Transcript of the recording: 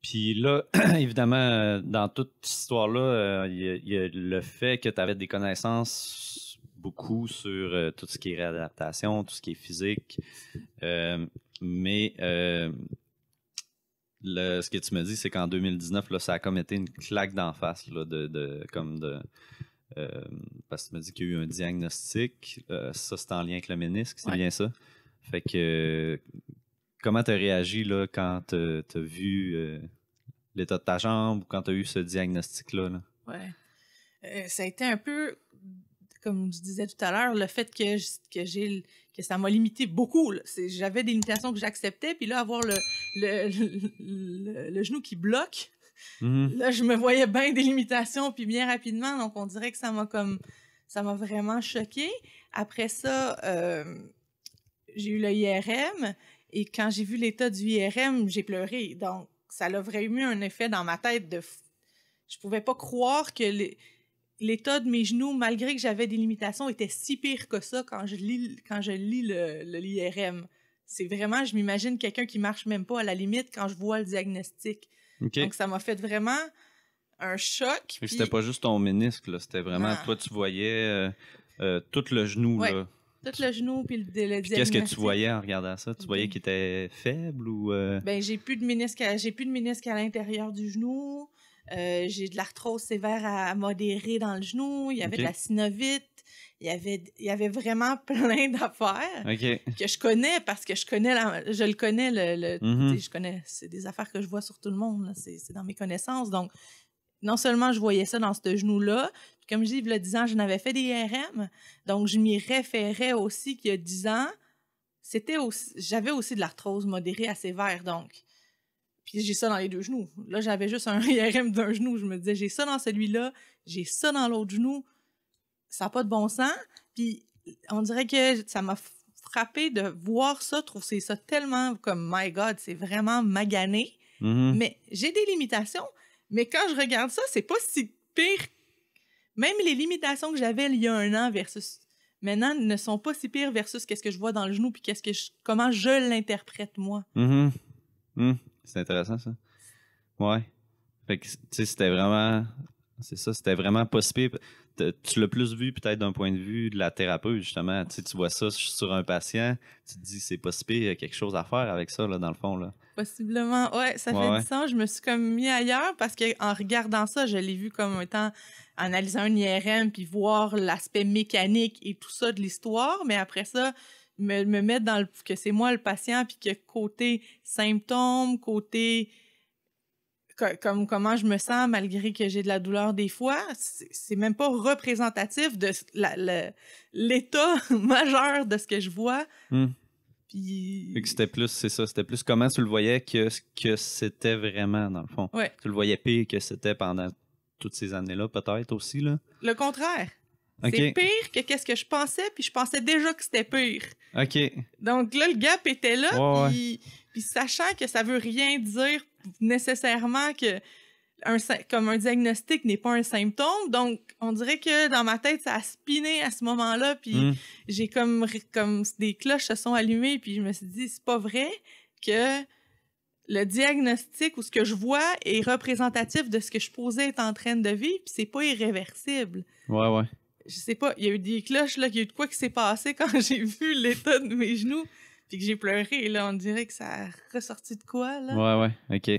Puis là, évidemment, dans toute cette histoire-là, il y a le fait que tu avais des connaissances beaucoup sur tout ce qui est réadaptation, tout ce qui est physique. Mais ce que tu me dis, c'est qu'en 2019, là, ça a comme été une claque d'en face, là, parce que tu me dis qu'il y a eu un diagnostic. Ça, c'est en lien avec le ménisque, c'est bien ça? Fait que comment tu as réagi là, quand tu as vu l'état de ta jambe ou quand tu as eu ce diagnostic-là? Là? Ouais. Ça a été un peu, comme je disais tout à l'heure, le fait que ça m'a limité beaucoup. J'avais des limitations que j'acceptais, puis là, avoir le genou qui bloque, là, je me voyais bien des limitations, puis bien rapidement, donc on dirait que ça m'a vraiment choquée. Après ça, j'ai eu le IRM, et quand j'ai vu l'état du IRM, j'ai pleuré. Donc, ça a vraiment eu un effet dans ma tête je pouvais pas croire que l'état de mes genoux, malgré que j'avais des limitations, était si pire que ça quand je lis l'IRM. C'est vraiment, je m'imagine quelqu'un qui marche même pas à la limite quand je vois le diagnostic. Okay. Donc, ça m'a fait vraiment un choc. Puis... C'était pas juste ton ménisque, là. C'était vraiment, toi, tu voyais tout le genou, ouais. là. Tout le genou, puis le diagnostic. Qu'est-ce que tu voyais en regardant ça? Tu voyais qu'il était faible ou... Ben, j'ai plus de ménisque à l'intérieur du genou. J'ai de l'arthrose sévère à modérée dans le genou. Il y avait de la synovite. Il y avait vraiment plein d'affaires que je connais parce que je le connais. Je connais, c'est des affaires que je vois sur tout le monde. C'est dans mes connaissances. Donc, non seulement je voyais ça dans ce genou-là, puis comme je dis, il y a 10 ans, j'en avais fait des IRM. Donc, je m'y référais aussi qu'il y a 10 ans. J'avais aussi de l'arthrose modérée à sévère, donc. Puis j'ai ça dans les deux genoux. Là, j'avais juste un IRM d'un genou. Je me disais, j'ai ça dans celui-là, j'ai ça dans l'autre genou. Ça n'a pas de bon sens. Puis on dirait que ça m'a frappé de voir ça, trouver ça tellement comme, my God, c'est vraiment magané. Mais j'ai des limitations. Mais quand je regarde ça, c'est pas si pire. Même les limitations que j'avais il y a un an versus maintenant ne sont pas si pires versus qu'est-ce que je vois dans le genou puis comment je l'interprète, moi. C'est intéressant, ça. Ouais. Fait que, tu sais, c'était vraiment... C'est ça, c'était vraiment pas si pire. Tu l'as plus vu peut-être d'un point de vue de la thérapeute, justement. Tu sais, tu vois ça sur un patient, tu te dis c'est pas si pire, il y a quelque chose à faire avec ça, là, dans le fond, là. Possiblement, ouais, ça fait 10 ans, je me suis comme mis ailleurs parce qu'en regardant ça, je l'ai vu comme étant analysant un IRM puis voir l'aspect mécanique et tout ça de l'histoire, mais après ça, me mettre dans que c'est moi le patient puis que côté symptômes, côté comment je me sens malgré que j'ai de la douleur des fois, c'est même pas représentatif de l'état majeur de ce que je vois. Puis... C'était plus, c'est ça, c'était plus comment tu le voyais que c'était vraiment, dans le fond. Ouais. Tu le voyais pire que c'était pendant toutes ces années-là, peut-être aussi, là? Le contraire. C'est pire que qu'est-ce que je pensais, puis je pensais déjà que c'était pire. OK. Donc là, le gap était là, puis sachant que ça veut rien dire nécessairement que comme un diagnostic n'est pas un symptôme, donc on dirait que dans ma tête, ça a spiné à ce moment-là, puis j'ai comme des cloches se sont allumées, puis je me suis dit, c'est pas vrai que le diagnostic ou ce que je vois est représentatif de ce que je posais être en train de vivre, puis c'est pas irréversible. Ouais. Je sais pas, il y a eu des cloches, là, il y a eu de quoi qui s'est passé quand j'ai vu l'état de mes genoux, puis que j'ai pleuré, là, on dirait que ça a ressorti de quoi, là. Ouais, OK.